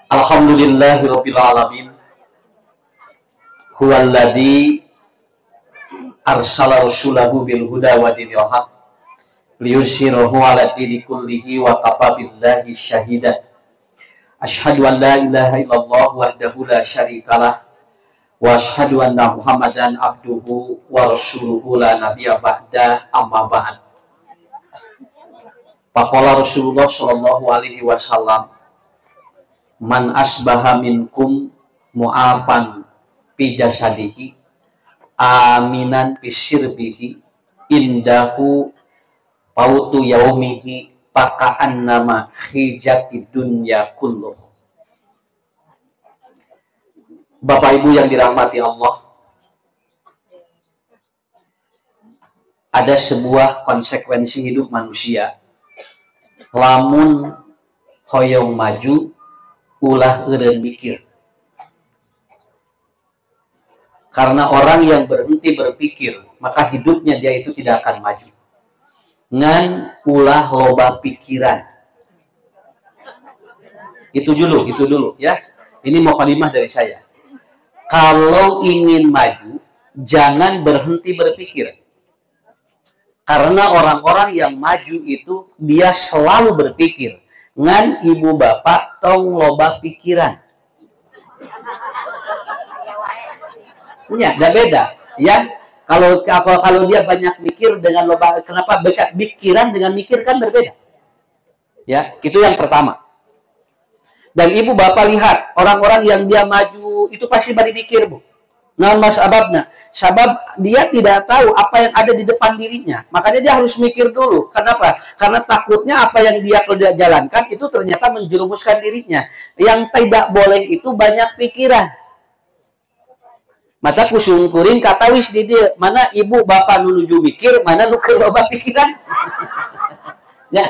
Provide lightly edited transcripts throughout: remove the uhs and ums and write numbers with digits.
Alhamdulillahirabbil alamin. Huwallazi arsala rasulahu bil huda wa dinil haq liyuzhirahu 'ala dini kullihi wa kafa billahi syahida. Asyhadu an la ilaha illallah wahdahu la syarikalah wa asyhadu anna Muhammadan abduhu wa rasuluhu la nabiyya ba'da, amma ba'd. Faqala Rasulullah sallallahu alaihi wasallam, man asbaha minkum mu'afan fi jasadihi aminan fi sirbihi indahu pautu yaumihi paka'annama khijatid dunya kulluh. Bapak Ibu yang dirahmati Allah, ada sebuah konsekuensi hidup manusia. Lamun hoyong maju, ulah eureun mikir. Karena orang yang berhenti berpikir, maka hidupnya dia itu tidak akan maju. Ngan ulah loba pikiran. Itu dulu ya. Ini mukadimah dari saya. Kalau ingin maju, jangan berhenti berpikir. Karena orang-orang yang maju itu dia selalu berpikir. Ngan ibu bapak tong loba pikiran. Ya, dah beda, ya. Kalau dia banyak mikir dengan loba, kenapa pikiran dengan mikir kan berbeda. Ya, itu yang pertama. Dan ibu bapak lihat orang-orang yang dia maju itu pasti bari pikir, Bu. Nah, sababnya, sabab dia tidak tahu apa yang ada di depan dirinya. Makanya dia harus mikir dulu. Kenapa? Karena takutnya apa yang dia jalankan itu ternyata menjerumuskan dirinya. Yang tidak boleh itu banyak pikiran. Mata kusung kuring kata wis di dia, mana ibu bapak nuju mikir, mana nu keur loba pikiran. Ya,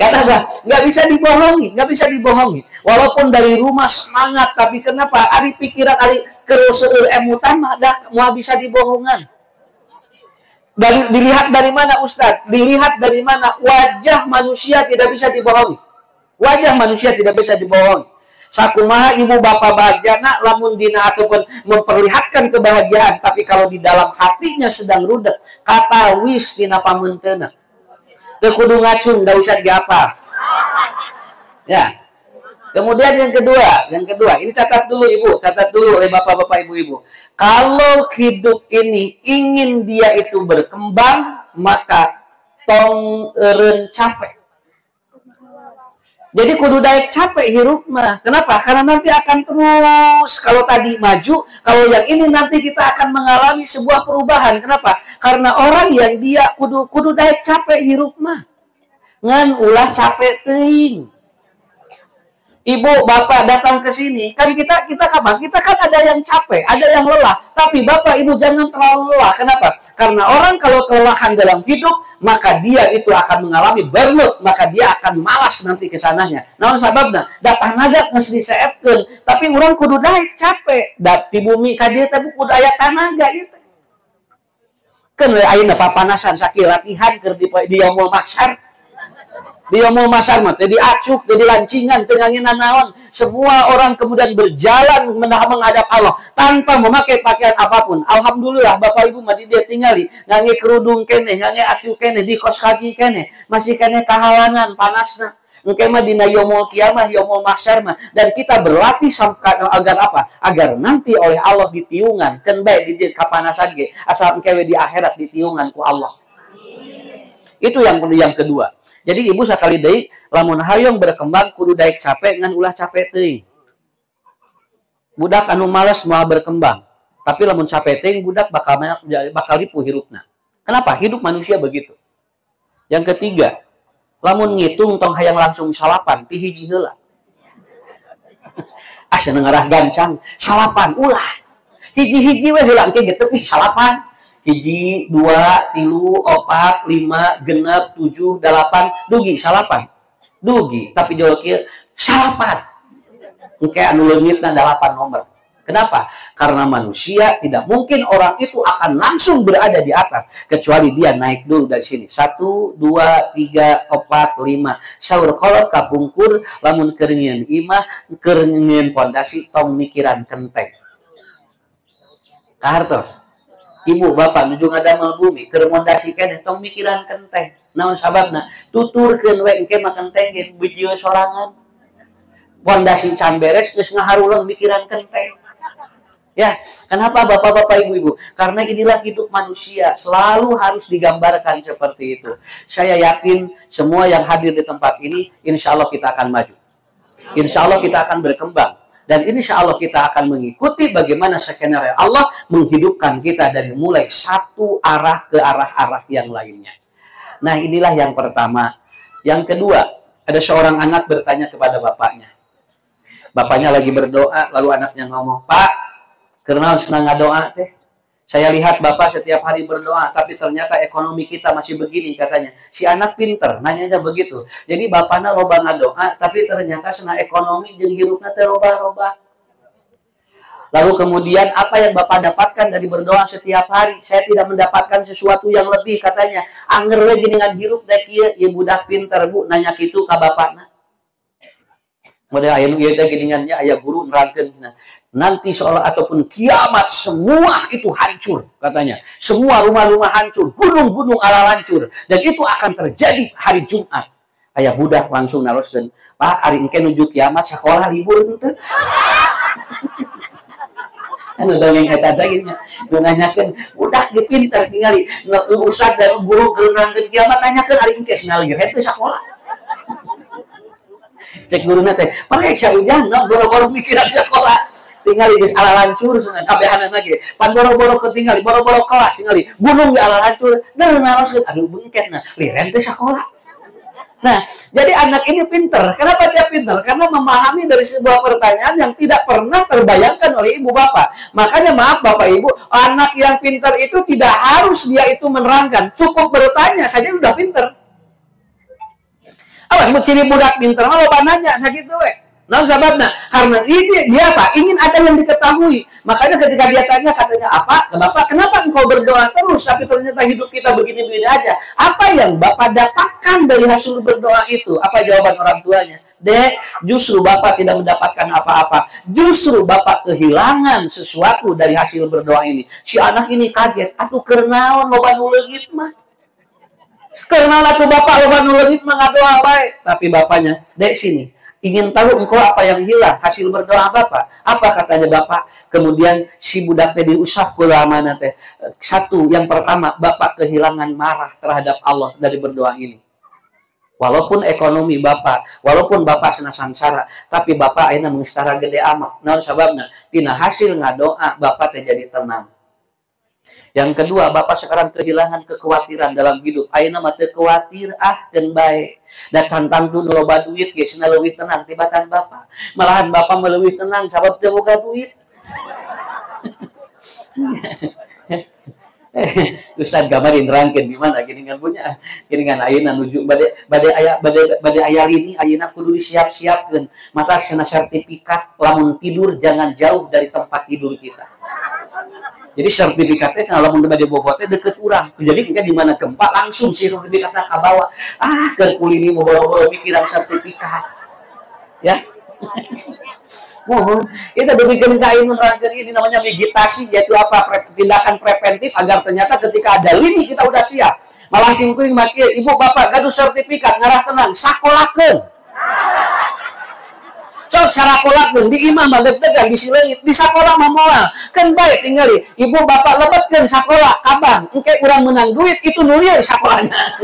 kata nggak bisa dibohongi. Walaupun dari rumah semangat, tapi kenapa? Ari pikiran, ari keruseur emutan, ada mau bisa dibohongan. Dilihat dari mana Ustadz? Dilihat dari mana wajah manusia tidak bisa dibohongi. Wajah manusia tidak bisa dibohongi. Sakumaha ibu bapak bahagiana lamun dina ataupun memperlihatkan kebahagiaan, tapi kalau di dalam hatinya sedang rudet, kata wis dina pamunteuna. Teu kudu ngacung, da usah diapa. Ya. Kemudian yang kedua, ini catat dulu Ibu, catat dulu oleh bapak-bapak ibu-ibu. Kalau hidup ini ingin dia itu berkembang, maka tong eureun capek. Jadi kudu daek capek hirup mah. Kenapa? Karena nanti akan terus. Kalau tadi maju, kalau yang ini nanti kita akan mengalami sebuah perubahan. Kenapa? Karena orang yang dia kudu daek capek hirup mah. Ngan ulah capek teuing. Ibu, bapak datang ke sini, kan kita kapan? Kita kan ada yang capek, ada yang lelah. Tapi bapak, ibu jangan terlalu lelah. Kenapa? Karena orang kalau kelelahan dalam hidup, maka dia itu akan mengalami burnout, maka dia akan malas nanti ke sananya. Namun sababna, datang naga geus diseepkeun, tapi orang kudu daek capek. Di bumi ka dieu teh kudu aya tanaga ieu teh. Keun we ayeuna papanasan sakieu latihan keur di yaumul mahsyar. Di yaumul mahsyar mah teh diacuk, teh dilancingan, teu ngangeunna naon. Semua orang kemudian berjalan menghadap Allah tanpa memakai pakaian apapun. Alhamdulillah Bapak Ibu mah di dia tingali ngangge kerudung keneh, ngangge acuk keneh, di kos kaki keneh, masih keneh kahalangan panasna. Engke mah dina yaumul kiamah, yaumul mahsyar mah, dan kita berlatih agar apa? Agar nanti oleh Allah ditiungan, keun bae di dieu kapanasan ge, asal engke we di akhirat ditiungan ku Allah. Itu yang kedua. Jadi ibu sakali deui lamun hayong berkembang kudu daek capek ngan ulah capek teuing. Budak anu males moal berkembang, tapi lamun capek teuing budak bakal lipuh hirupna. Kenapa? Hidup manusia begitu. Yang ketiga, lamun ngitung tong hayang langsung salapan ti hiji heula. Asa ngarah gancang, salapan ulah. Hiji-hiji we heula engke getep salapan. Hiji, 2, 3, 4, 5, 6, 7, 8, dugi, salapan. Dugi, tapi jauh kia, salapan. Engke anu leungitna 8 nomor. Kenapa? Karena manusia tidak mungkin orang itu akan langsung berada di atas. Kecuali dia naik dulu dari sini. 1, 2, 3, 4, 5. Saur kolot kapungkur, lamun keringin imah, keringin pondasi, tong mikiran kenteng. Kahartos. Ibu, bapak, nuju ngadamel bumi, keremondasi kene, tong mikiran kenteng. Naon sababna? Tuturkeun we engke mah kenteng ge beujeul sorangan. Pondasi can beres geus ngaharuleung mikiran kenteng. Ya, kenapa bapak-bapak, ibu-ibu? Karena inilah hidup manusia, selalu harus digambarkan seperti itu. Saya yakin semua yang hadir di tempat ini, insya Allah kita akan maju. Insya Allah kita akan berkembang. Dan insya Allah kita akan mengikuti bagaimana skenario Allah menghidupkan kita dari mulai satu arah ke arah-arah yang lainnya. Nah, inilah yang pertama. Yang kedua, ada seorang anak bertanya kepada bapaknya. Bapaknya lagi berdoa, lalu anaknya ngomong, "Pak, karena senang doa teh. Saya lihat Bapak setiap hari berdoa, tapi ternyata ekonomi kita masih begini," katanya. Si anak pinter, nanyanya begitu. Jadi bapaknya loba ngadoa, tapi ternyata senang ekonomi jeung hirupna teh loba-loba. Lalu kemudian apa yang Bapak dapatkan dari berdoa setiap hari? Saya tidak mendapatkan sesuatu yang lebih, katanya. Anger we geuningan hirup teh kieu, ieu budak pinter, Bu, nanya kitu ka bapakna. Model aya nu ieu teh geuningannya aya guru nerangkeun. Nanti seolah ataupun kiamat semua itu hancur, katanya. Semua rumah-rumah hancur, gunung-gunung ala hancur, dan itu akan terjadi hari Jumat. Aya budak langsung naroskeun, "Pak, hari engke nuju kiamat sekolah libur teh." Anu dongeng eta teh nya, nanyakeun, budak ge pinter tingali, ustad dan guru keur nerangkeun kiamat nanyakeun hari engke sinalir henteu sakola. Cek guruna teh, "Pareksa ujang, boro-boro mikiran sekolah." Tinggali geus ala hancur cenah kabehanana ge. Pan boro-boro ketinggali, boro-boro kelas tinggali. Gunung ge ala hancur. Naros aduh beungketna, liren teh sakola. Nah, jadi anak ini pinter. Kenapa dia pinter? Karena memahami dari sebuah pertanyaan yang tidak pernah terbayangkan oleh ibu bapak. Makanya maaf Bapak Ibu, anak yang pinter itu tidak harus dia itu menerangkan. Cukup bertanya saja udah pinter. Awas mau ciri budak pinter, mau nanya sakitu we. Nah, sababna karena ini dia apa? Ingin ada yang diketahui. Makanya ketika dia tanya katanya, "Apa? Bapak, kenapa engkau berdoa terus tapi ternyata hidup kita begini-begini aja?" Apa yang Bapak dapatkan dari hasil berdoa itu? Apa jawaban orang tuanya? "Dek, justru Bapak tidak mendapatkan apa-apa. Justru Bapak kehilangan sesuatu dari hasil berdoa ini." Si anak ini kaget, "Atuh keur naon loba nu leungit mah?" Karena atuh Bapak loba nu leungit mah ngadoa bae. Tapi bapaknya, "Dek sini. Ingin tahu engkau apa yang hilang hasil berdoa Bapak?" Apa katanya Bapak? Kemudian si budak teh diusap ku lamana teh. Satu, yang pertama, Bapak kehilangan marah terhadap Allah dari berdoa ini. Walaupun ekonomi Bapak, walaupun Bapak senang sangsara, tapi Bapak ayeuna mengistara gede amat. Naon sababna? Tina hasil ngadoa Bapak teh jadi tenang. Yang kedua, Bapak sekarang kehilangan kekhawatiran dalam hidup. Ayeuna mah teu kuatir keun bae. Da cantang dulu loba duit ge cenah leuwih tenang tibatan Bapak. Malahan Bapak meleuwih tenang sabab teu boga duit. Ustaz gambar nerangkeun di mana geuningan punya. Geuningan ayeuna nuju bade aya lini ayeuna kudu disiap-siapkeun. Maka cenah sertifikat lamun tidur jangan jauh dari tempat tidur kita. Jadi sertifikatnya kalau mau di Bogotnya deket urang. Jadi kan di mana gempa langsung sertifikatnya ke bawah. Ke kulini mau bawa pikiran sertifikat. Ya. Mohon, kita bikin kain menerangkan ini namanya meditasi, yaitu apa? Tindakan preventif agar ternyata ketika ada lini kita udah siap. Malah simkuring maki, ibu bapak gaduh sertifikat ngarah tenang, sakolakeun. Sok sarakolakeun di imam deg-degan di sileungit di sakola mah moal kan baik tinggali ibu bapak lebetkeun sakola abang engke urang menang duit itu nulieu di sakolana.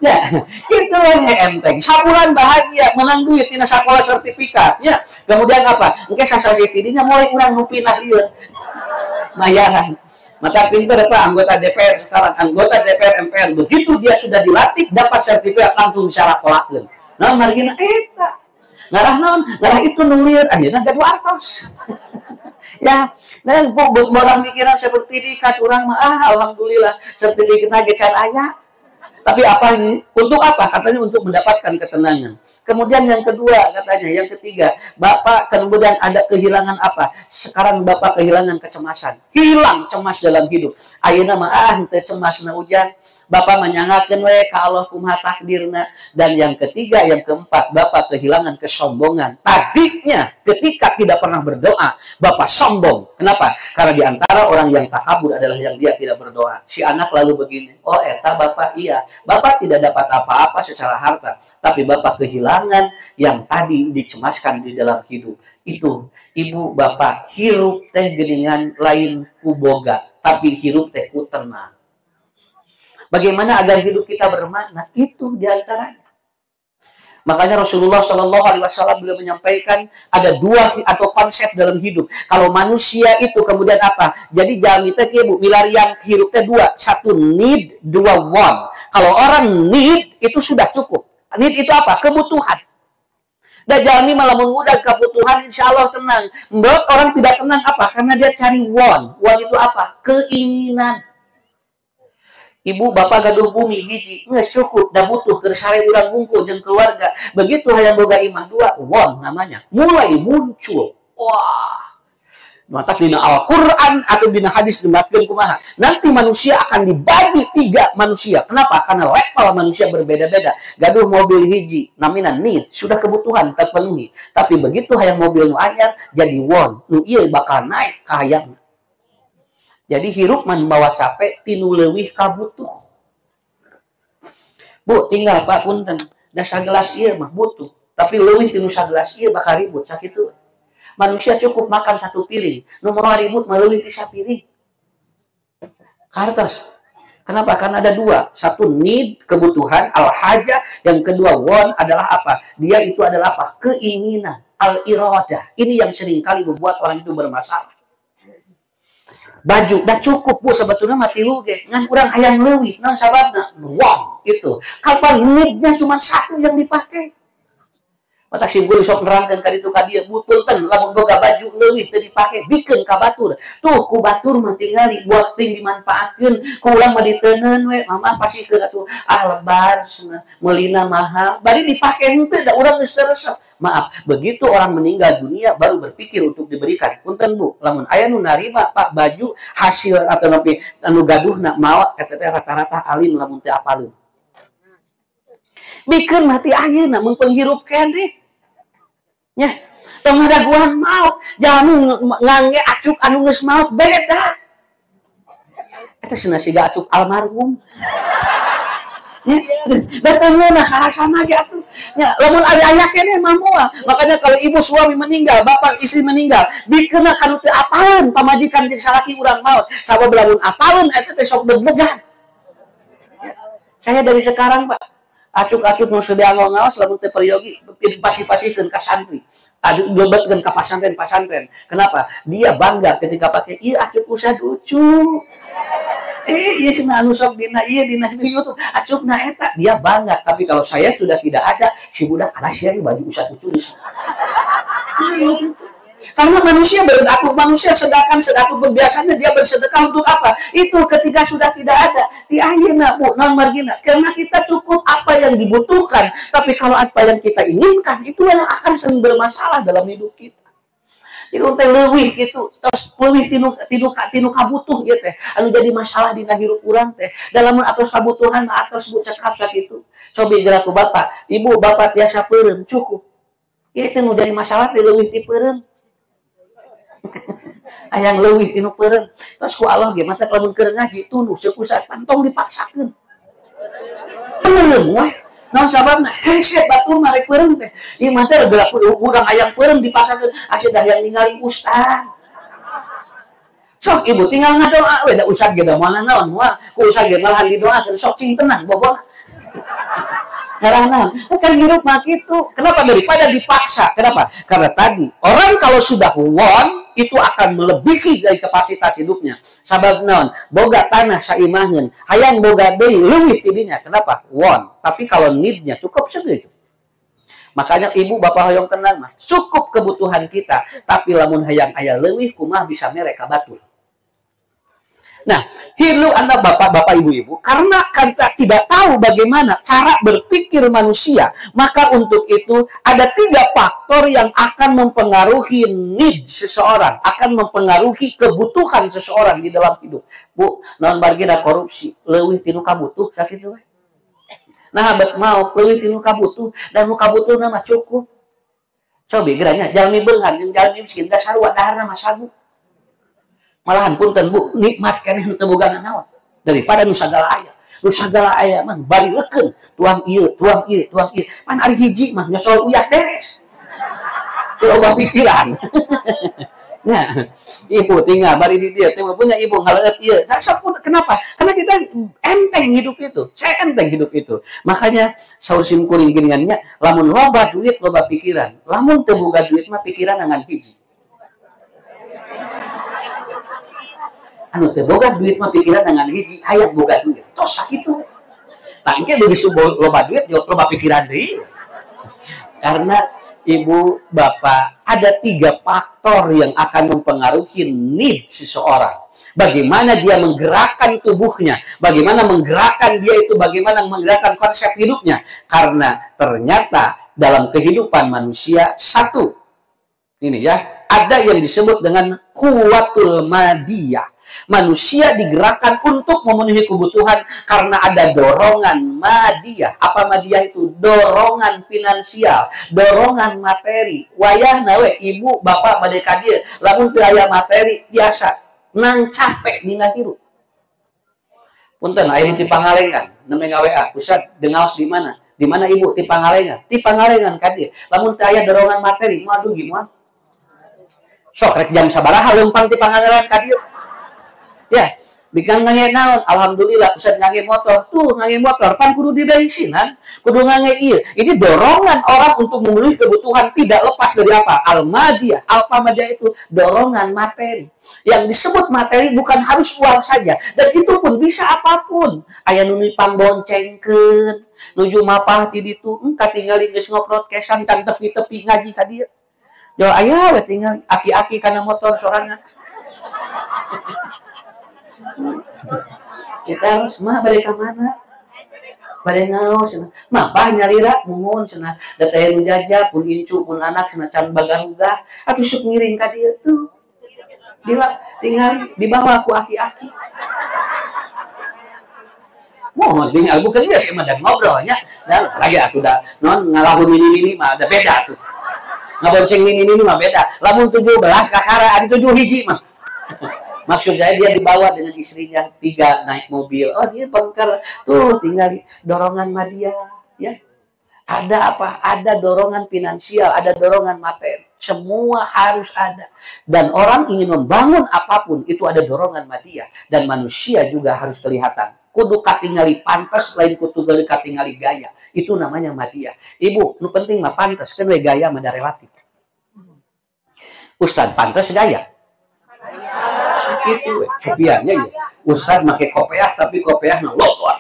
Ya, itu enteng. Sabulan bahagia menang duit tina sakola sertifikat. Ya, kemudian apa? Engke sasasi tidinya mulai urang nu pindah ieu. Bayaran. Maka pinter apa anggota DPR sekarang, anggota DPR MPR begitu dia sudah dilatih dapat sertifikat langsung sarakolakeun. Nah, margina eta ngarah naon, ngarah itu nulir, anjeunna gaduh artos. Ya, nah orang mikiran sertifikat urang mah alhamdulillah sertifikat ge can aya. Tapi apa ini? Untuk apa? Katanya untuk mendapatkan ketenangan. Kemudian yang kedua katanya, yang ketiga, Bapak kemudian ada kehilangan apa? Sekarang Bapak kehilangan kecemasan. Hilang cemas dalam hidup. Ayeuna mah henteu cemas na hujan. Bapak menyangatkan we ka Allah kumaha takdirna. Dan yang ketiga, yang keempat, Bapak kehilangan kesombongan. Tadinya ketika tidak pernah berdoa, Bapak sombong. Kenapa? Karena di antara orang yang takabur adalah yang dia tidak berdoa. Si anak lalu begini, oh eta Bapak iya. Bapak tidak dapat apa-apa secara harta, tapi Bapak kehilangan yang tadi dicemaskan di dalam hidup. Itu, ibu bapak, hirup teh geningan lain kuboga, tapi hirup teh ku tenang. Bagaimana agar hidup kita bermakna? Itu diantaranya. Makanya Rasulullah Shallallahu Alaihi Wasallam beliau menyampaikan ada dua atau konsep dalam hidup. Kalau manusia itu kemudian apa? Jadi jangan kita bu milarian hidupnya dua, satu need, dua want. Kalau orang need itu sudah cukup. Need itu apa? Kebutuhan. Dan jangan malah mengundang kebutuhan, insya Allah tenang. Membuat orang tidak tenang apa? Karena dia cari want. Want itu apa? Keinginan. Ibu bapak gaduh bumi hiji nggak cukup dah butuh kersare urang bungkul jeung keluarga begitu hayang boga imah dua won namanya mulai muncul wah matak dina Al-Quran atau dina hadis dimatkeun kumaha nanti manusia akan dibagi tiga manusia. Kenapa? Karena level manusia berbeda-beda. Gaduh mobil hiji namina need sudah kebutuhan terpenuhi tapi begitu hayang mobil nu anyar jadi won nu ieu bakal naik ka hayang. Jadi hirup membawa capek tinu leuwih kabutuh. Bu, tinggal Pak punten, da sagelas ieu mah butuh, tapi leuwih tinu sagelas ieu bakal ribut sakitu. Manusia cukup makan satu piring, nomor ribut mah leuwih ti sapiring. Kartos. Kenapa? Karena ada dua. Satu need, kebutuhan, al-haja, yang kedua want adalah apa? Dia itu adalah apa? Keinginan, al-iradah. Ini yang seringkali membuat orang itu bermasalah. Baju dah cukup bu sebetulnya mati lu ge ngan urang hayang leuwih naon sababna wong itu kapal need-nya cuma satu yang dipakai matak sim guru sok nerangkeun ka ditu ka dieu punten lamun boga baju leuwih teu dipake bikeun ka batur tuh ku batur mah tingali buat ting dimanfaatkeun ku urang mah diteuneun we mama pasikeun atuh lebar meulina mahal bari dipake henteu da urang geus resep. Maaf, begitu orang meninggal dunia baru berpikir untuk diberikan. Punten bu, lamun aya nu narima Pak baju hasil atau nepi anu gaduh nak maot eta teh rata-rata alim lamun teu apaleun. Bikeun mati ayeuna mun penghirup keneh. Nya, tong ngadaguan maot, jamu ngangge acuk anu geus maot beda. Eta cenah siga acuk almarhum. Datangnya nah karasana aja tuh. Ya, lamun ada anak kene mah moal. Makanya kalau ibu suami meninggal, bapak istri meninggal, dikena kanu teu apaleun pamajikan jeung salaki urang maot. Sabab lamun apaleun eta teh sok deg-degan. Ya. Saya dari sekarang, Pak, acuk-acuk nu sedia ngaos lamun teu periogi pasi-pasikeun ka santri. Adu dobetkeun ka pasantren-pasantren. Kenapa? Dia bangga ketika pakai ieu acuk usah lucu. Iya sih anu sok dina YouTube acukna eta dia bangga tapi kalau saya sudah tidak ada si budak anak sia baju usah lucu karena manusia sedangkan sedekah biasanya dia bersedekah untuk apa itu ketika sudah tidak ada di ayeuna bu naon margina karena kita cukup apa yang dibutuhkan tapi kalau apa yang kita inginkan itu yang akan sering bermasalah dalam hidup kita. Jadi teh leuwih gitu, terus leuwih tinu kabutuh ieu teh. Anu jadi masalah dina hirup urang teh. Dalamun atos kabutuhan atos bu cekap sakitu. Cobi geura ku bapak, ibu bapak tiasa peureum cukup. Ieu teh nu jadi masalah teh leuwih ti peureum. Hayang leuwih tinu peureum. Terus ku Allah ge mah teh lamun keur ngaji tunduk sekusa pantong dipaksakeun. Peureum weh. Naon sababna hese batur mah rek peureum teh. Ieu mah teh geura urang hayang peureum dipasarkeun asa dayang ningali ustaz. Sok ibu tinggal ngadoa we da ustaz ge da moal naon moal ku ustaz ge malahan didoakeun sok cing tenang bobona. Ngarana kan hirup mah kitu. Kenapa daripada dipaksa? Kenapa? Karena tadi orang kalau sudah won itu akan melebihi dari kapasitas hidupnya. Sabab naon? Boga tanah saimaheun, hayang boga deui leuwih ti dinya. Kenapa? Won. Tapi kalau need-nya cukup segitu. Makanya ibu bapak hoyong tenang mah, cukup kebutuhan kita, tapi lamun hayang aya leuwih kumaha bisa mere ka batur. Nah, hidup Anda bapak-bapak, ibu-ibu, karena kita tidak tahu bagaimana cara berpikir manusia, maka untuk itu ada 3 faktor yang akan mempengaruhi need seseorang, akan mempengaruhi kebutuhan seseorang di dalam hidup. Bu, non bargina korupsi, leuwih tinu kabutuh sakit we. Nah, bet mau leuwih tinu kabutuh dan nu kabutuh nama cukup. Coba geranya jalmi beungan jeung jalmi miskin da sarua daharna mah sagu. Malahan punten Bu, nikmat keneh nu teu boga naon daripada nu sagala aya. Nu sagala aya mah bari leukeun, tuang ieu, tuang ieu, tuang ieu. Pan ari hiji mah nyosol uyah beres. Teu loba pikiran. Nah, ibu tinggal bari di dia, teu punya ibu ngaleut ieu. Nah, sok kenapa? Karena kita enteng hidup itu. Saya enteng hidup itu. Makanya saur sim kuring geuningannya, lamun loba duit, loba pikiran. Lamun teu boga duit mah pikiran angan hiji. Anu teh boga duit mah pikiran dengan hiji hayat boga duit tos sakitu. Tah engke begitu loba duit loba pikiran deui. Karena ibu bapak ada 3 faktor yang akan mempengaruhi need seseorang. Bagaimana dia menggerakkan tubuhnya, bagaimana menggerakkan dia itu, bagaimana menggerakkan konsep hidupnya. Karena ternyata dalam kehidupan manusia satu ini ya, ada yang disebut dengan kuwatul madiyah. Manusia digerakkan untuk memenuhi kebutuhan karena ada dorongan madiyah. Apa madiyah itu? Dorongan finansial, dorongan materi. Wayah nawe ibu bapak bade ka dieu lamun teu aya materi biasa nang capek dina hirup. Punten aya di Pangalengan, nemeng WA, Ustaz dengaos di mana? Di mana ibu? Di Pangalengan. Di Pangalengan ka dieu. Lamun teu aya dorongan materi, aduh gimana? Sok rek jam sabaraha leumpang ti Pangalengan ka dieu. Ya, bikin ngange naon, alhamdulillah Ustaz ngange motor, tuh ngange motor, pan kudu di bensinan, kudu ngange iya. Ini dorongan orang untuk memenuhi kebutuhan tidak lepas dari apa? Al-madiyah, al-madiyah itu dorongan materi. Yang disebut materi bukan harus uang saja, dan itu pun bisa apapun. Aya nu nipang boncengkeun, nuju mapah ti ditu, engka tinggali geus ngoprotkesan can tepi-tepi ngaji ka dieu. Yo aya we tinggal aki-aki kana motor sorangan. Kita harus mah balik ke mana? Balik ngaos cenah. Mah bah nyalira mumun cenah. Da teh nu jajah pun incu pun anak cenah can bagaruga atuh sok ngiring ka dieu tuh. Dila tinggal dibawa ku aki-aki. Mohon tinggal bukan biasa mah dan ngobrolnya. Dan lagi aku dah non ngalahun ini mah ada beda tuh. Ngabonceng ini mah beda. Lamun 17 kakara ada 7 hiji mah. Maksud saya dia dibawa dengan istrinya 3 naik mobil. Oh dia bengker tuh tinggal dorongan madiyah ya. Ada apa? Ada dorongan finansial, ada dorongan materi. Semua harus ada. Dan orang ingin membangun apapun itu ada dorongan madiyah dan manusia juga harus kelihatan. Kudu katingali pantas lain kudu katingali gaya. Itu namanya madiyah. Ibu, nu penting mah pantas kan we gaya mah relatif. Ustaz pantas gaya. Itu copiannya ya. Ustaz pakai kopiah tapi kopiahnya lotor.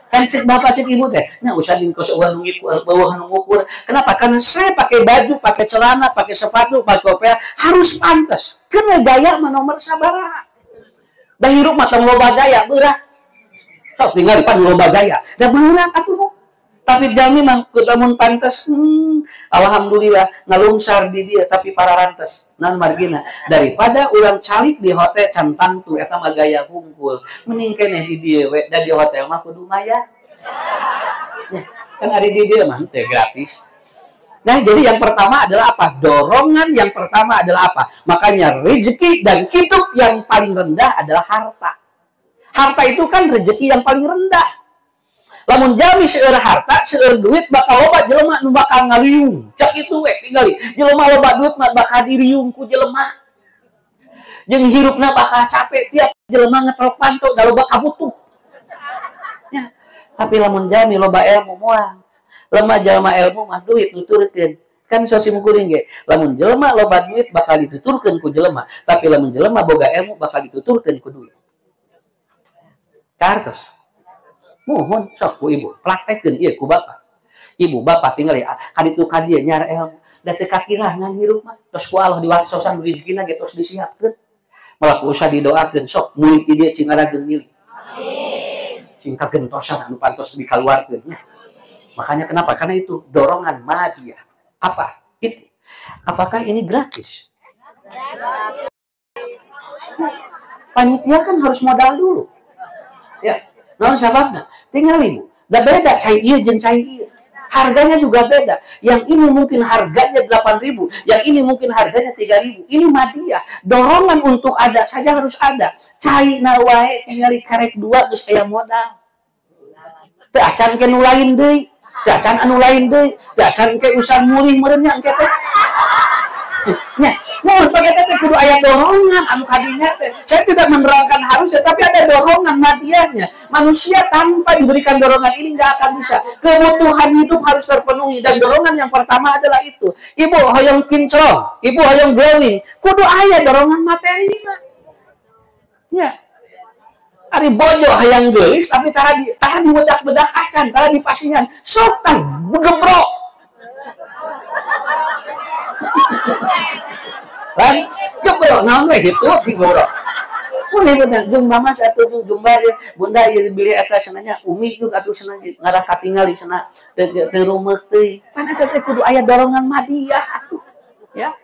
Kan cek bapak cek ibu teh. Nah Ustaz dingkos uang bawah ngukur. Kenapa? Karena saya pakai baju, pakai celana, pakai sepatu, pakai kopiah harus pantas. Karena gaya mah nomor sabaraha. Da hirup mah tong loba gaya beurah. Sok tinggal pan loba gaya. Da beurah atuh. Tapi jalmi mah lamun pantas, alhamdulillah ngalungsar di dia tapi para rantes. Nan margina daripada urang calik di hotel cantang tuh eta mah gaya hungkul. Mending keneh di dieu we da di hotel mah kudu maya. Ya, kan ari di dieu mah teh gratis. Nah, jadi yang pertama adalah apa? Dorongan yang pertama adalah apa? Makanya rezeki dan hidup yang paling rendah adalah harta. Harta itu kan rezeki yang paling rendah. Lamun jami seueur harta, seueur duit bakal loba jelema nu bakal ngaliung. Cak itu we tinggali. Jelema loba duit mah bakal diriung ku jelema. Jeung hirupna bakal capek tiap jelema ngetrok panto da loba kabutuh. Ya. Tapi lamun jami loba ilmu moal. Lemah jelema ilmu mah duit nuturkeun. Kan sosim kuring ge. Lamun jelema loba duit bakal dituturkeun ku jelema, tapi lamun jelema boga ilmu bakal dituturkeun ku duit. Kartos. Mohon sok ku ibu praktekkeun ieu ku bapak. Ibu bapak tinggal ya kaditu ka dieu nyara ilmu da teu kakirangan hirup mah tos ku Allah diwasosan rezekina ge tos disiapkeun. Melaku usah didoakeun sok mulik dia cing arageun milik. Cing kagentosan anu pantos dikaluarkeun nya. Makanya kenapa? Karena itu dorongan madiyah. Apa? Itu. Apakah ini gratis? Panitia kan harus modal dulu. Ya, naon sababna? Tinggal ibu. Da beda cai ieu jeung cai ieu. Harganya juga beda. Yang ini mungkin harganya 8.000, yang ini mungkin harganya 3.000. Ini madiyah. Dorongan untuk ada saja harus ada. Cai na wae tinggal karek 2 geus aya modal. Teu acan ke nu lain deui. Teu acan anu lain deui. Teu acan ke usah mulih meureun nya engke teh. Nya, mohon pakai teh kudu aya dorongan anu kadinya teh. Saya tidak menerangkan harusnya, tapi ada dorongan madiyahnya. Manusia tanpa diberikan dorongan ini nggak akan bisa. Kebutuhan hidup harus terpenuhi dan dorongan yang pertama adalah itu. Ibu hoyong kinclong, ibu hoyong glowing, kudu aya dorongan materi. Ya. Ari bojo hayang geulis tapi tara di wedak-wedak acan, tara di pasingan. Sok tah gebrok. Kan gebrok naon we kitu gebrok. Mun bener jeung mama satu jumba bunda ieu beli eta cenanya umi juga atuh cenah ngadah katingali cenah teu rumeuk teuing. Pan eta teh kudu aya dorongan madiyah atuh. Ya.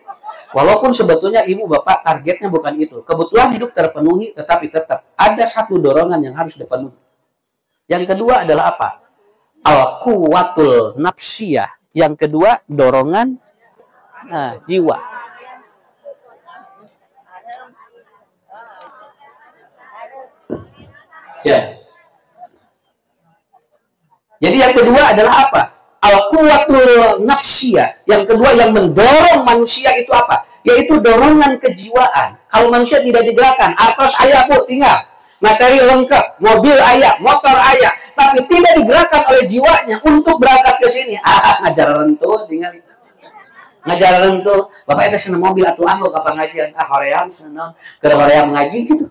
Walaupun sebetulnya ibu bapak targetnya bukan itu. Kebutuhan hidup terpenuhi tetapi tetap ada satu dorongan yang harus dipenuhi. Yang kedua adalah apa? Al-quwatul nafsiyah. Yang kedua dorongan jiwa. Ya. Jadi yang kedua adalah apa? Al-quwatul nafsiyah. Yang kedua yang mendorong manusia itu apa? Yaitu dorongan kejiwaan. Kalau manusia tidak digerakkan, artos ayah bu tinggal. Materi lengkap, mobil ayah, motor ayah. Tapi tidak digerakkan oleh jiwanya untuk berangkat ke sini. Ngajar rentul tinggal. Ngajar rentul. Bapak itu senang mobil atau anggo ke pengajian. Hoream senang. Ke hoream ngaji gitu.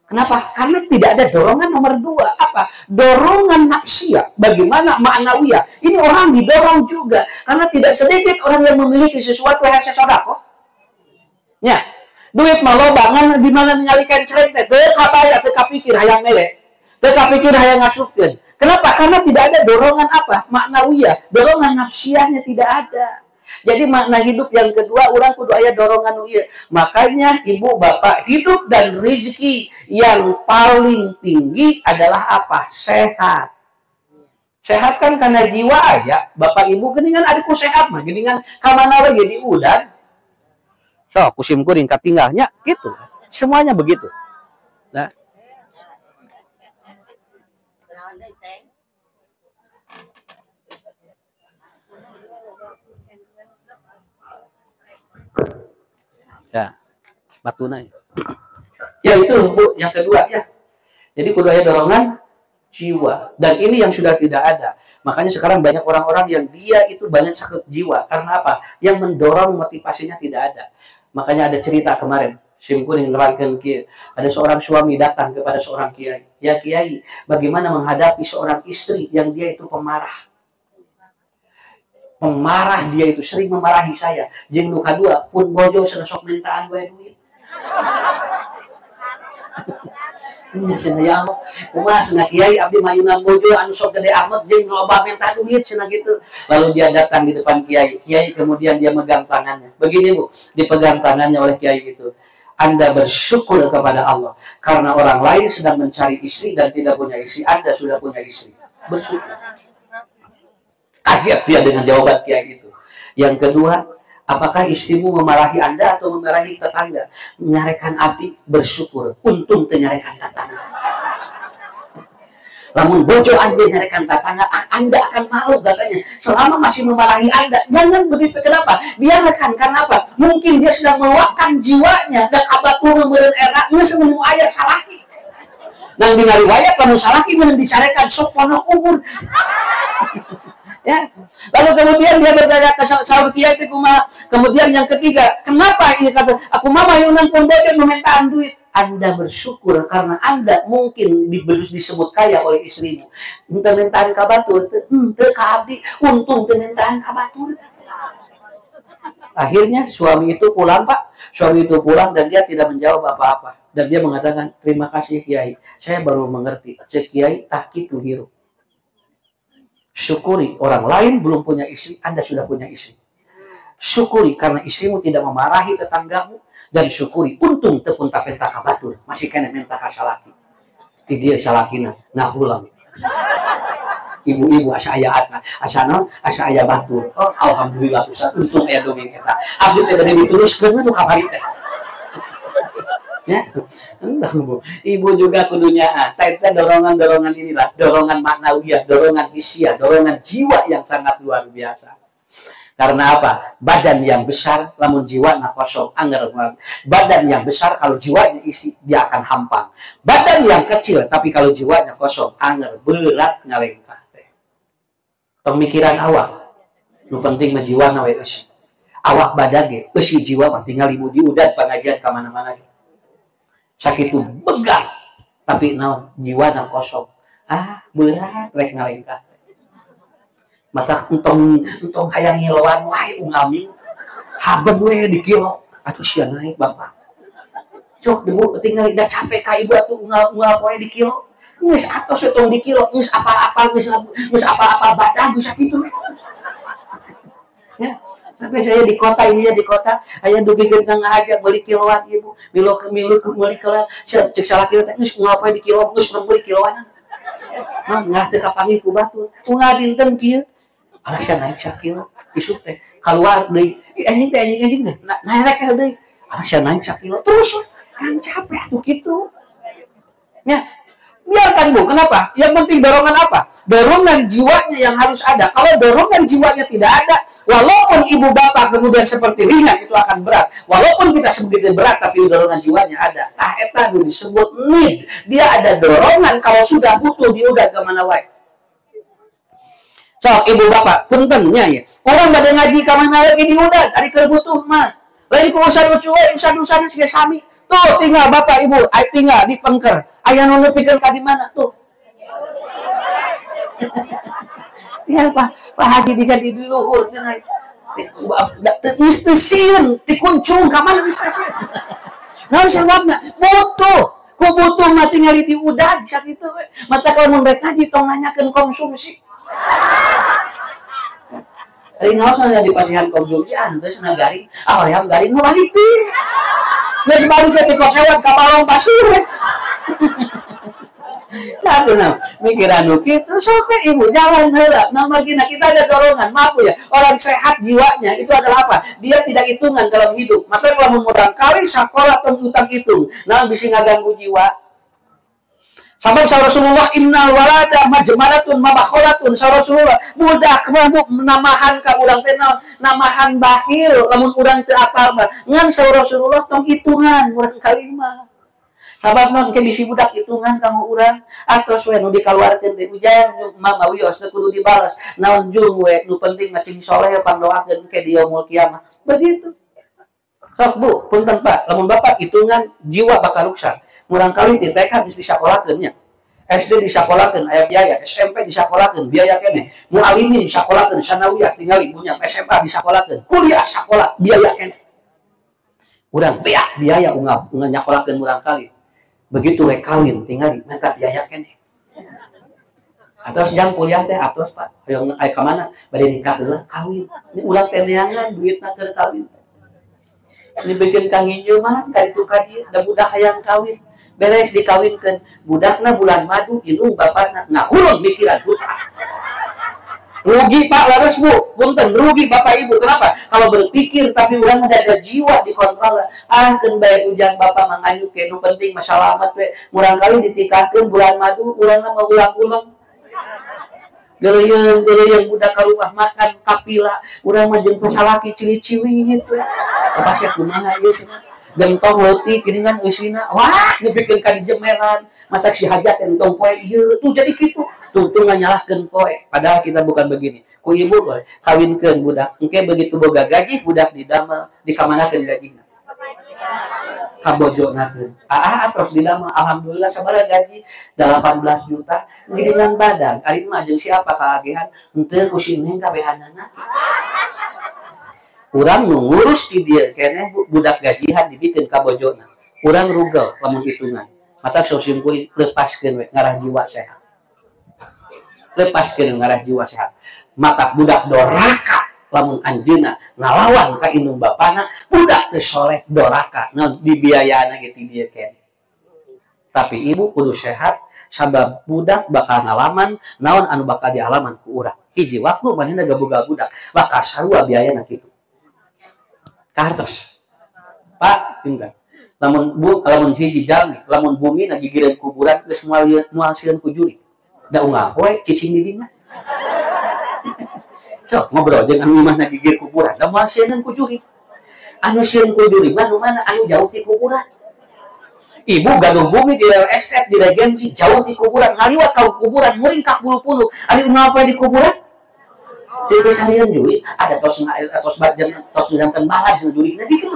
Kenapa? Karena tidak ada dorongan nomor 2. Apa? Dorongan nafsiyah. Bagaimana ma'nawiyah? Ini orang didorong juga. Karena tidak sedikit orang yang memiliki sesuatu yang sedekah. Ya. Duit malah bangan di mana nyalikan cerita. Teu kabaya, teu kapikir hayang melek. Teu kapikir hayang ngasupkeun. Kenapa? Karena tidak ada dorongan apa? Ma'nawiyah. Dorongan nafsiyahnya tidak ada. Jadi makna hidup yang kedua, orang kudu aya dorongan ieu. Makanya ibu bapak, hidup dan rezeki yang paling tinggi adalah apa? Sehat. Sehat kan karena jiwa aya. Bapak ibu geuningan adiku sehat mah, geuningan ka mana we jadi udan. So, kusim kuring katinggalnya gitu. Semuanya begitu. Nah, ya, batuna. Ya itu Bu, yang kedua ya. Jadi kudu aya dorongan jiwa. Dan ini yang sudah tidak ada. Makanya sekarang banyak orang-orang yang dia itu banyak sakit jiwa. Karena apa? Yang mendorong motivasinya tidak ada. Makanya ada cerita kemarin. Simkuning nerangkeun kieu. Ada seorang suami datang kepada seorang kiai. Ya kiai, bagaimana menghadapi seorang istri yang dia itu pemarah? Pemarah dia itu sering memarahi saya. Jeung nu kadua pun bojo cenah sok mintaan wae duit. Nya cenah ya Allah, kumaha cenah kiai abdi mayunan bojo anu sok gede amat jeung loba minta duit cenah gitu. Lalu dia datang di depan kiai. Kiai kemudian dia megang tangannya. Begini Bu, dipegang tangannya oleh kiai itu. Anda bersyukur kepada Allah karena orang lain sedang mencari istri dan tidak punya istri. Anda sudah punya istri. Bersyukur. Kaget dia dengan jawaban kiai itu. Yang kedua, apakah istrimu memarahi Anda atau memarahi tetangga? Menyarekan abdi bersyukur. Untung tenyarekan tetangga. Lamun bojo Anda nyarekan tetangga, Anda akan malu katanya. Selama masih memarahi Anda, jangan begitu. Kenapa? Biarkan. Karena apa? Mungkin dia sedang meluapkan jiwanya. Dan abatul meureun era geus menu aya salaki. Nang di ngariwayat lamun salaki meureun disarekan sok pono umur. Ya. Lalu kemudian dia bertanya ke sahabat kiai itu kumaha. Kemudian yang ketiga, kenapa ini kata aku mah mayunan pun bojo memintaan duit. Anda bersyukur karena Anda mungkin disebut kaya oleh istrimu. Mintaan ka batur, teu ka abdi, untung teu mintaan ka batur. Akhirnya suami itu pulang, Pak. Suami itu pulang dan dia tidak menjawab apa-apa. Dan dia mengatakan, terima kasih Kiai. Saya baru mengerti. Cek Kiai, tak gitu hirup. Syukuri orang lain belum punya istri, Anda sudah punya istri. Syukuri karena istrimu tidak memarahi tetanggamu. Dan syukuri untung tepun tapenta kabatur. Masih kena minta kasalaki. Di dia salakina, nahulam. Ibu-ibu asa aya batur. Oh, alhamdulillah Ustaz, untung aya dongeng eta. Abdi teh bade dituruskeun nu kamari teh. Ya. Entah, Bu. Ibu juga kudunya eta dorongan-dorongan inilah, dorongan maknawiyah, dorongan hisiah, dorongan jiwa yang sangat luar biasa. Karena apa? Badan yang besar, lamun jiwanya kosong, anger. Badan yang besar, kalau jiwanya isi, dia akan hampang. Badan yang kecil, tapi kalau jiwanya kosong, anger, berat, ngalengkah. Pemikiran awak, nu penting menjiwana we eusi. Awak badage, eusi jiwa mah tinggal ibu diudan pengajian ka mana-mana. Sakitu begal, tapi naon jiwana kosong. Berat rek ngalengkah. Mata entong hayang ngiloan wae ungami. Haben we di kilo. Atuh sia naik Bapak. Sok debu tinggal da capek ka ibu atuh unggal poe di kilo. Geus atos we tong di kilo, geus apa-apa geus apa-apa badan geus sakitu. Ya, sampai saya di kota ini ya di kota, aya dugikeun ka ngajak beli kiloan ibu. Milu beli kiloan, cek salaki teh geus unggal poe di kilo, geus beli kiloan. Mah ngah teu kapanggih ku batur. Unggal dinten kieu. Alasan naik sakilo, isuk teh keluar deui. Anjing teh naik deui. Alasan naik sakilo terus kan capek atuh kitu. Ya. Biarkan Bu, kenapa? Yang penting dorongan apa? Dorongan jiwanya yang harus ada. Kalau dorongan jiwanya tidak ada, walaupun ibu bapak kemudian seperti ringan, itu akan berat. Walaupun kita sebegitu berat, tapi dorongan jiwanya ada. Eta disebut need. Dia ada dorongan, kalau sudah butuh, dia udah kemana wae. So, ibu bapak, puntennya ya. Orang pada ngaji kemana lagi diudat, hari kebutuh mah. Lain ku usaha-usahanya sih sami. Tuh, tinggal bapak ibu, tinggal di pengker. Ayah nunggu pikir di mana tuh? Ya Pak Haji diganti di luhur. Istasiun, dikuncung, kamar istasiun. Nah, sebabnya butuh. Ku butuh mah tinggal di udah, saat itu. Mata kalau mereka haji, tong nanyakan konsumsi. Hari ngawas di pasihan konsumsi, anda senang garing. Yang garing mau balikin. Nggak sebalik ketika sewat kapalong pasir. Nah, mikiran gitu, sok ibu jalan heula. Nah, magina kita ada dorongan, maaf ya. Orang sehat jiwanya itu adalah apa? Dia tidak hitungan dalam hidup. Maka kalau mengurang kali sekolah atau utang hitung, nah bisa ngaganggu jiwa. Sampai Rasulullah innal walada majmalatun mabakholatun. Rasulullah budak mabuk namahan ka urang teh namahan bahil lamun urang teu apal mah ngan Rasulullah tong hitungan urang kalima. Sabab non ke bisi budak hitungan kanggo urang atos we nu dikaluarkeun teh ujang mah wios teu kudu dibalas. Naon jung we nu penting macing soleh pandoakeun ke di yaumul kiamah. Begitu. Sok Bu, punten Pak, lamun Bapak hitungan jiwa bakal rusak. Murang kali di TK habis disakolahkeunnya. SD disakolahkeun aya biaya, SMP disakolahkeun biaya kene. Mualimin disakolahkeun sanawiyah tinggal ibunya, SMA disakolahkeun, kuliah sakola biaya kene. Urang biaya unggal nyakolahkeun murang kali. Begitu we kawin tinggal minta biaya kene. Atos jam kuliah teh atos Pak. Hayang aya ka mana? Bade nikah heula kawin. Ini ulang teh neangan duitna keur kawin. Ini bikin kang hijau mah kaditu kadieu da budak hayang kawin. Beres dikawinkan budakna bulan madu ilung bapakna ngakulun mikiran hutang. Rugi Pak laras Bu, punten rugi Bapak Ibu. Kenapa? Kalau berpikir tapi urang ada jiwa dikontrol. Keun bae ujang Bapak manganyuk ke nu penting masalamat we. Murang kali ditikahkeun bulan madu urangna mah ulang-ulang. Geuleung budak ka rumah makan kapila, urang mah jeung pasalaki cili-ciwit we. Pasti kumaha ieu cenah. Gentong leutik geuningan eusina. Wah, dipikeun ka jemeran. Mata si hajat entong poe ieu tuh jadi kitu. Tungtung nganyalahkeun poe. Padahal kita bukan begini. Ku ibu poe kawinkeun budak. Engke begitu boga gaji budak didamel dikamanakeun gajina. Ka bojonakeun. Terus didamel alhamdulillah sabaraha gaji 18 juta ngiringan badan. Ari mah jeung siapa kaagehan henteu ku si Neng kabehanana. Urang ngurus di dia kene budak gajihan dibikin ka bojona. Urang rugel lamun hitungan. Mata sosim kuring lepaskeun we ngarah jiwa sehat. Lepaskeun ngarah jiwa sehat. Mata budak doraka lamun anjeunna ngalawan ka indung bapana, budak teu soleh doraka. Naon dibiayaana ge ti dieu kene. Tapi ibu kudu sehat sabab budak bakal ngalaman naon anu bakal dialaman ku urang. Hiji waktu manehna gaboga budak bakal sarua biayana kitu. Kartos. Pak, pinten. Lamun hiji jalmi, lamun bumi ngagigireun kuburan geus moal sieun ku juri. Da unggal poe cicing di dinya. So, ngobrol jeung anu imah ngagigir kuburan, da moal sieun ku juri. Anu sieun ku juri mah nu mana anu jauh ti kuburan. Ibu gaduh bumi di estate di regensi jauh di kuburan, ngaliwat ka kuburan muring ka bulu-bulu. Ari unggal poe di kuburan. Jadi salian juri ada tos bajan tos jantan balas juri gitu.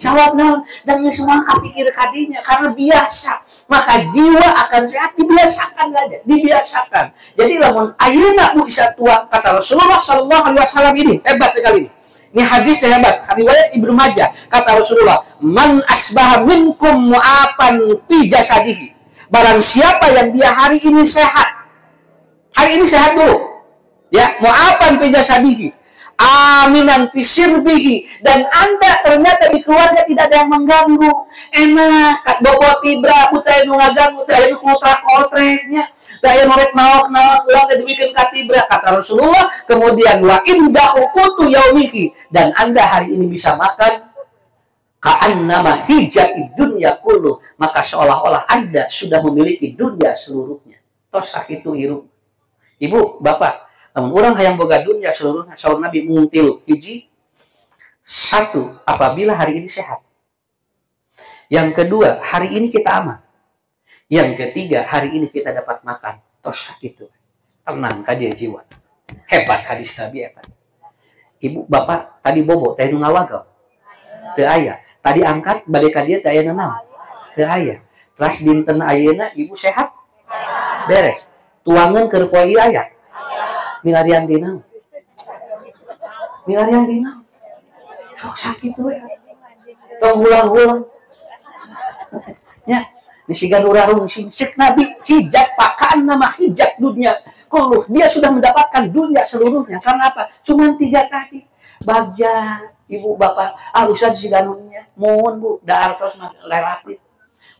Jawab naon dan semua kapikir kadinya karena biasa, maka jiwa akan sehat dibiasakan aja, dibiasakan. Jadi lamun ayeuna Bu Isa tua kata Rasulullah sallallahu alaihi wasallam ini hebat sekali ini. Ini hadis hebat, riwayat Ibnu Majah kata Rasulullah, "Man asbaha minkum mu'afan fi jasadihi." Barang siapa yang dia hari ini sehat. Hari ini sehat dulu. Ya, mu'afan fi jasadihi. Aminan pisirbihi, dan Anda ternyata di keluarga tidak ada yang mengganggu, enak bobot tibra butai nu ngaganggu teh anu kutra kotreknya teh anu rek naok-naok urang teh dibikin ka tibra kata Rasulullah. Kemudian wa indahu qutu yaumihi, dan Anda hari ini bisa makan ka'annama hijabid dunya kullu, maka seolah-olah Anda sudah memiliki dunia seluruhnya. Tos sakitu hirup. Ibu, bapak, namun orang hayang boga dunia seluruhnya, saur Nabi mungtil hiji. Satu, apabila hari ini sehat. Yang kedua, hari ini kita aman. Yang ketiga, hari ini kita dapat makan. Tos gitu. Tenang kadia jiwa. Hebat hadis Nabi eta. Ibu, bapak, tadi bobo, teh nu ngawagel. Teu aya. Tadi angkat bade ka dieu teh aya naon? Teu aya. Teras dinten ayeuna ibu sehat? Beres. Tuangan keur poe ieu aya. Milarian dina. Milarian dina. Sok sakit we. Tong ulang-ulang. Ya, disigan urarung sing Nabi hijab pakaan nama hijab dunia. Kulluh, dia sudah mendapatkan dunia seluruhnya. Karena apa? Cuman 3 tadi. Bagja, ibu bapak, usah disiganunya. Mohon Bu, da artos relatif.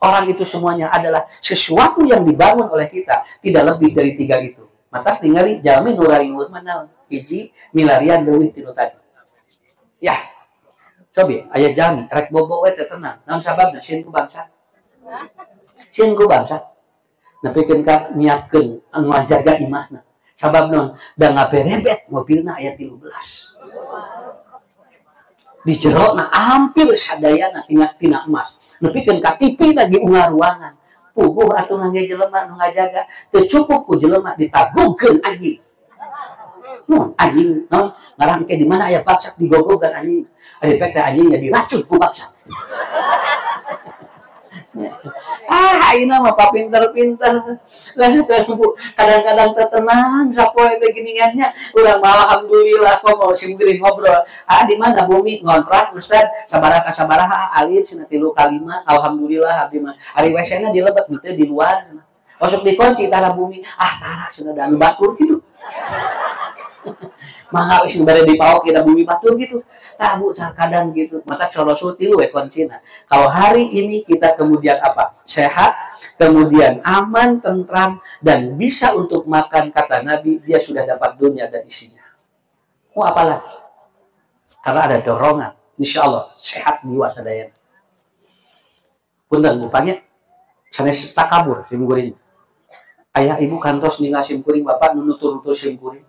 Orang itu semuanya adalah sesuatu yang dibangun oleh kita, tidak lebih dari 3 itu. Maka tinggali jalmi nurari mana hiji milarian leuwih tinu tadi. Ya. Coba aya jalmi rek bobo we teh tenang. Naon sababna sieun ku bangsa? Sieun ku bangsa. Nepikeun ka nyiapkeun anu ngajaga imahna. Sabab naon? Da ngaberebet mobilna aya 13. Di jerona hampir sadayana tina emas. Nepikeun ka TV lagi ungar ruangan. Puguh atuh ngangge jelema nu ngajaga teu cukup ku jelema ditagungkeun anjing. Nun anjing naon ngarangke di mana aya bacak digogogan anjing. Ari pek teh anjingnya diracun ku bangsa. Ayeuna mah papinter-pinter. Lah kadang-kadang teh tenang sapoe teh geuningannya urang mah alhamdulillah kok mau simkuring ngobrol. Di mana bumi ngontrak Ustaz sabaraha sabaraha alin cenah 3 kalimat alhamdulillah abdi mah. Ari WC-na dilebet teu di luar. Osok dikunci tara bumi. Tara cenah da batur gitu. Mangga wis bare dipaok kita bumi batur gitu. Tah Bu kadang gitu. Mata colosul tilu we kuncina. Kalau hari ini kita kemudian apa? Sehat, kemudian aman, tentram dan bisa untuk makan kata Nabi, dia sudah dapat dunia dan isinya. Mau apa lagi? Karena ada dorongan. Insya Allah sehat jiwa sadayana. Punten upanya sanes takabur simkuring. Ayah ibu kantos ninggal simkuring bapak nunutur-nutur simkuring.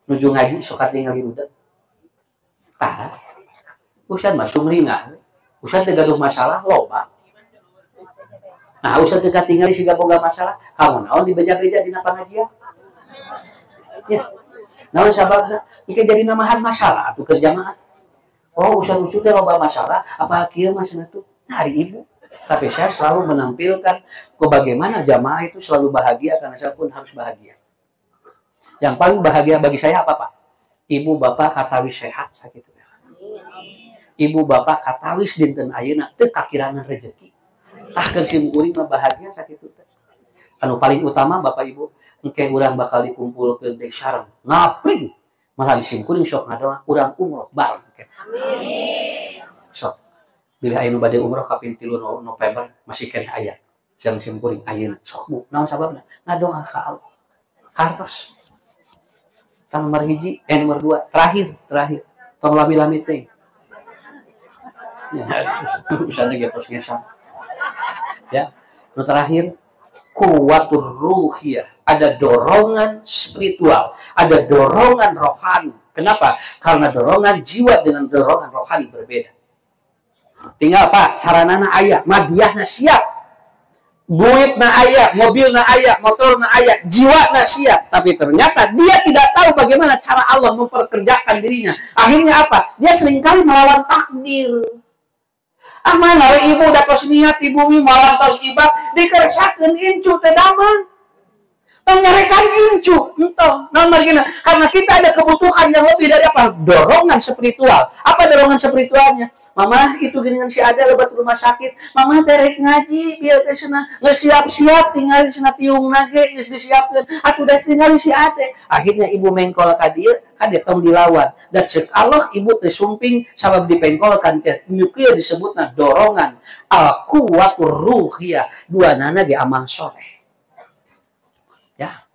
Nuju ngaji sok tinggali budak. Tah. Usan mah sumringah. Usan teu gaduh masalah loba. Nah, usan teu katingali siga boga masalah, kamu naon dibeja-beja dina pangajian? Ya. Naon sababna? Ike jadi namahan masalah atuh keur jamaah. Oh, usan-usun teh loba masalah, apa kieu mah cenah tuh? Hari ibu. Tapi saya selalu menampilkan bagaimana jamaah itu selalu bahagia karena saya pun harus bahagia. Yang paling bahagia bagi saya apa Pak? Ibu bapak katawis sehat sakitu. Ibu bapak katawis dinten ayeuna teu kakirangan rezeki. Tah keur simkuring mah bahagia sakitu teh. Anu paling utama Bapak Ibu, engke urang bakal dikumpulkeun deui sareng. Ngapling malah disimkuring sok ngadoa urang umroh bareng. Amin. Sok. Bila aya nu bade umroh kaping 3 November masih keneh aya. Sareng simkuring ayeuna. Sok Bu, naon sababna? Ngadoa ka Allah. Kartos. Nomor 1, nomor 2, terakhir. Tong lami-lami teh. Ya, bisa lagi terus ngesam. Ya, nu terakhir kuwatur ruhiyah, ada dorongan spiritual, ada dorongan rohani. Kenapa? Karena dorongan jiwa dengan dorongan rohani berbeda. Tinggal Pak, saranana aya, madiahna siap, duitna aya, mobilna aya, motorna aya, jiwana siap. Tapi ternyata dia tidak tahu bagaimana cara Allah memperkerjakan dirinya. Akhirnya apa? Dia seringkali melawan takdir. Mana ibu datos niat ibu mi malam tos ibak dikersakeun incu teh damang. Tong nyarekan incu entong. Naon margina? Karena kita ada kebutuhan yang lebih dari apa? Dorongan spiritual. Apa dorongan spiritualnya? Mama itu geuningan si Ada lebat rumah sakit. Mama terek ngaji biar teh cenah geus siap-siap tinggal cenah tiungna ge geus disiapkeun. Atuh da tinggal si Ade. Akhirnya ibu mengkol ka dieu, kade tong dilawan. Dan cek Allah ibu teh sumping sabab dipengkolkan teh. Nu kieu disebutna dorongan al-quwatur ruhiyah. Duanana ge amal soleh. Ya.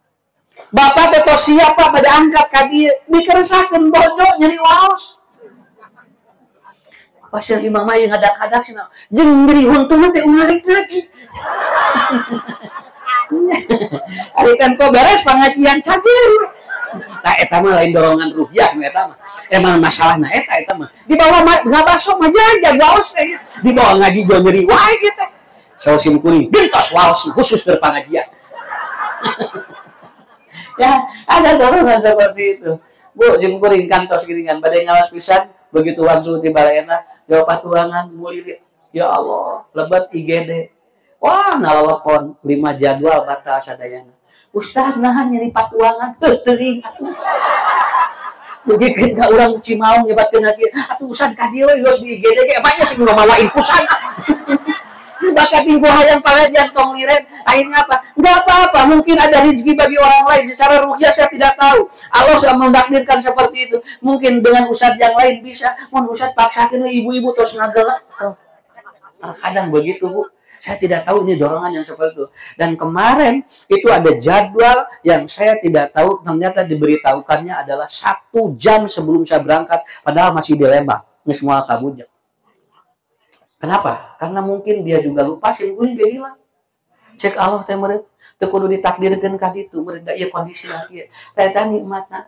Bapak teh tos siap Pak pada angkat ka dieu, dikeresakeun bojo nyeri waos. Pasien imam mah yang ngadak-ngadak cenah. Jeung nyeri huntuna teh umari ngaji. Ari kan kok beres pengajian cager. Nah eta mah lain dorongan ruhiyah eta mah. Emang masalahna eta mah. Di bawah ngabaso mah jaga waos kayaknya. Di bawah ngaji jo nyeri wae kieu teh. Saos simkuring bintos waos khusus keur pengajian. Ya, ada dorongan seperti itu. Bu, simkuring kantos giringan badai ngawas pisan, begitu langsung ti balaena, jawab patuangan mulirit. Ya Allah, lebat IGD. Wah, nalelepon 5 jadwal batal sadayana. Ustaz nahan nyeri patuangan, teuing atuh. Dugikeun ka urang Cimaung nyebatkeun kieu. Atuh usan ka dieu we geus di IGD ge emangnya sing ngamawain pusan. Bakat tinggu hayang pengajian tong liren. Akhirnya apa? Enggak apa-apa. Mungkin ada rezeki bagi orang lain. Secara ruhiyah saya tidak tahu. Allah sudah menakdirkan seperti itu. Mungkin dengan ustadz yang lain bisa. Mun ustadz paksakan ibu-ibu terus ngagelak. Terkadang begitu Bu. Saya tidak tahu ini dorongan yang seperti itu. Dan kemarin itu ada jadwal yang saya tidak tahu. Ternyata diberitahukannya adalah 1 jam sebelum saya berangkat. Padahal masih di Lembang. Ini semua kabujak. Kenapa? Karena mungkin dia juga lupa simkuring dia hilang. Cek Allah teh meureun teu kudu ditakdirkeun ka ditu meureun da ieu kondisi kieu. Eta nikmatna.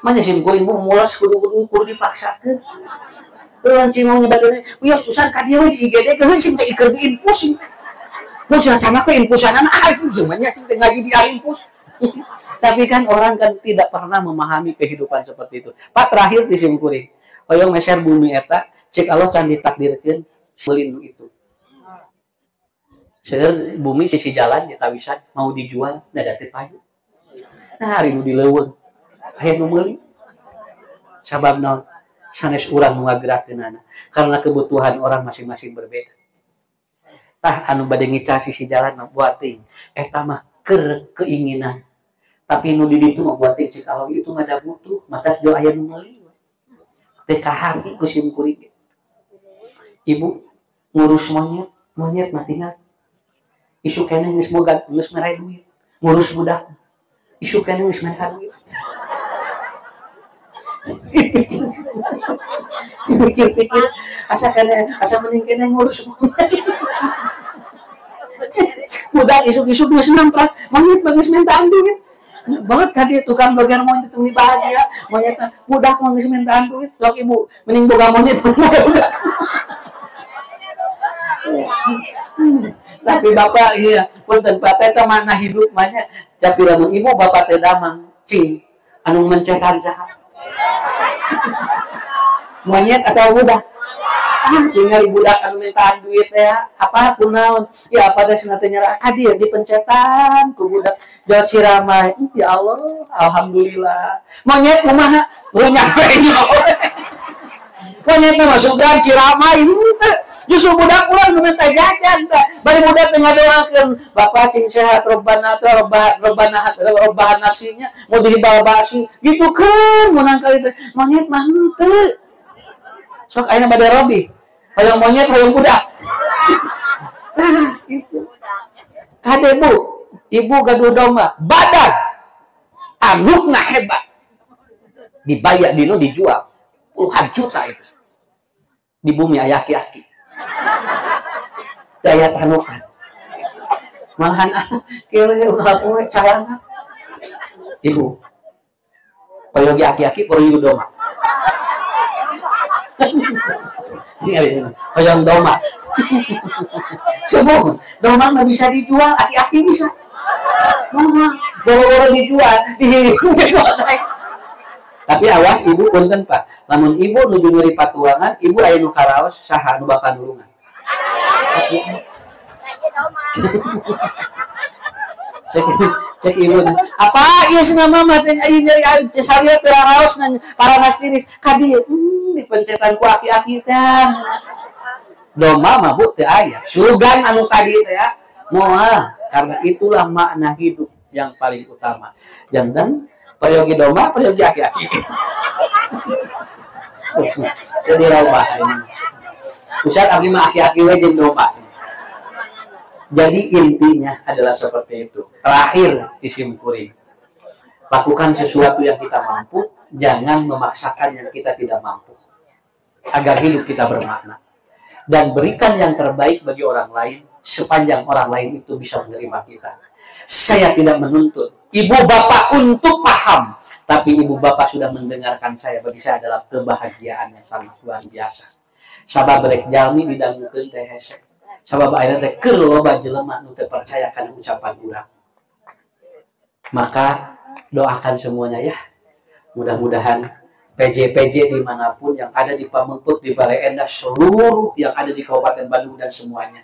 Manya simkuring bu mulas kudu dipaksakeun. Urang Cimaung nyebakeun, "Wios usan ka dieu we di IGD geus sing teh keur diinfus." Mun cenah ke infusanana semuanya teh ngaji di infus. Tapi kan orang kan tidak pernah memahami kehidupan seperti itu. Pak terakhir di simkuring. Hoyong meser bumi eta cek Allah can ditakdirkeun melindu itu. Seger bumi sisi jalan ya tawisan mau dijual da teh payu. Nah hari nu dileuweung aya nu meuli. Sabab naon? Sanes urang nu ngagerakeunana. Karena kebutuhan orang masing-masing berbeda. Tah anu bade ngicah sisi jalan mah buat teuing eta mah keur keinginan. Tapi nu di ditu mah buat teuing cik Allah itu ngada butuh, mata jo aya nu meuli. Teh ka hati ku simkuring. Ibu ngurus monyet mah tinggal isu keneh geus boga geus mere duit ngurus budak isu keneh geus mere duit pikir-pikir asa mending keneh ngurus budak isu-isu geus namprak monyet geus mintaan duit banget ka dia tukang bagian monyet teu bahagia monyet budak mah geus mintaan duit sok ibu mending boga monyet budak. Tapi bapak iya punten Pak teh mana hidup banyak tapi lamun ibu bapak teh damang cing anu mencekan saha monyet atau budak tinggal budak anu mintaan duit ya apa kunaon ya apa teh cenah teh nyerah ka dieu dipencetan ku budak jauh Ciramai ya Allah alhamdulillah monyet kumaha nyampe monyet masuk gang Ciramai justru budak kurang minta jajan bari budak tengah doakeun bapak cing sehat robbana robahan nasinya mau dihibal basi gitu kan menang kali teh monyet mah henteu sok ayeuna bade robi hoyong monyet hoyong budak nah itu kade bu ibu gaduh domba badan anukna hebat dibayar dino dijual puluhan juta itu di bumi ayaki-aki daya tanukan malahan kira ulah poe calana ibu poyogi aki-aki poyogi domba hoyong domba semua domba nggak bisa dijual aki-aki bisa boro-boro dijual dihiling tapi awas ibu punten Pak lamun ibu nuju nyeri patuangan ibu aya nu karaos saha nu bakal nulungan cek ibu apa ieu cenah mah mah teh aya nyeri salia teu raos para nastiris kadi dipencetan ku aki-aki teh domba mah bu teu aya sugan anu tadi teh ya moal karena itulah makna hidup yang paling utama jantan peryogi domba, peryogi aki-aki. Jadi rawa ini. Ustaz abdi mah aki-aki we jeung domba. Jadi intinya adalah seperti itu. Terakhir disimpulkan. Lakukan sesuatu yang kita mampu, jangan memaksakan yang kita tidak mampu. Agar hidup kita bermakna. Dan berikan yang terbaik bagi orang lain sepanjang orang lain itu bisa menerima kita. Saya tidak menuntut ibu bapak untuk paham, tapi ibu bapak sudah mendengarkan saya. Bagi saya adalah kebahagiaan yang sangat luar biasa. Sabab rek jalmi didangukeun teh hese. Sabab ayeuna teh keur loba jelema nu teu percaya kana ucapan urang. Maka doakan semuanya ya. Mudah-mudahan PJ-PJ dimanapun yang ada di Pamengpeuk, di Bale Endah, seluruh yang ada di Kabupaten Bandung dan semuanya,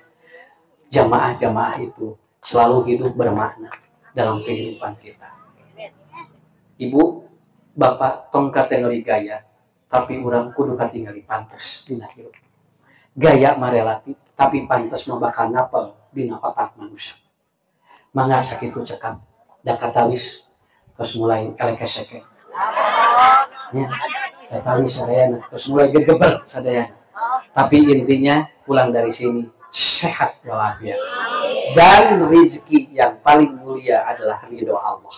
jamaah-jamaah itu selalu hidup bermakna dalam kehidupan kita. Ibu, bapak, tongkat tinggali gaya, tapi orang kudu katingali pantes dina hirup. Gaya mah relatif, tapi pantes mah bakal napel dina otak manusia. Mangga sakitu cekap, da katawis terus mulai elekeseke. Ya, katawis sadayana, terus mulai gegeber sadayana. Tapi intinya pulang dari sini sehat walafiat. Dan rezeki yang paling mulia adalah ridho Allah.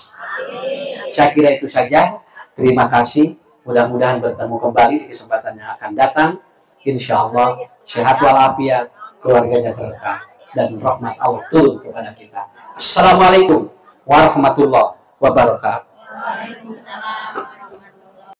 Saya kira itu saja. Terima kasih. Mudah-mudahan bertemu kembali di kesempatan yang akan datang. Insya Allah sehat walafiat, keluarganya berkah, dan rahmat Allah turun kepada kita. Assalamualaikum warahmatullahi wabarakatuh.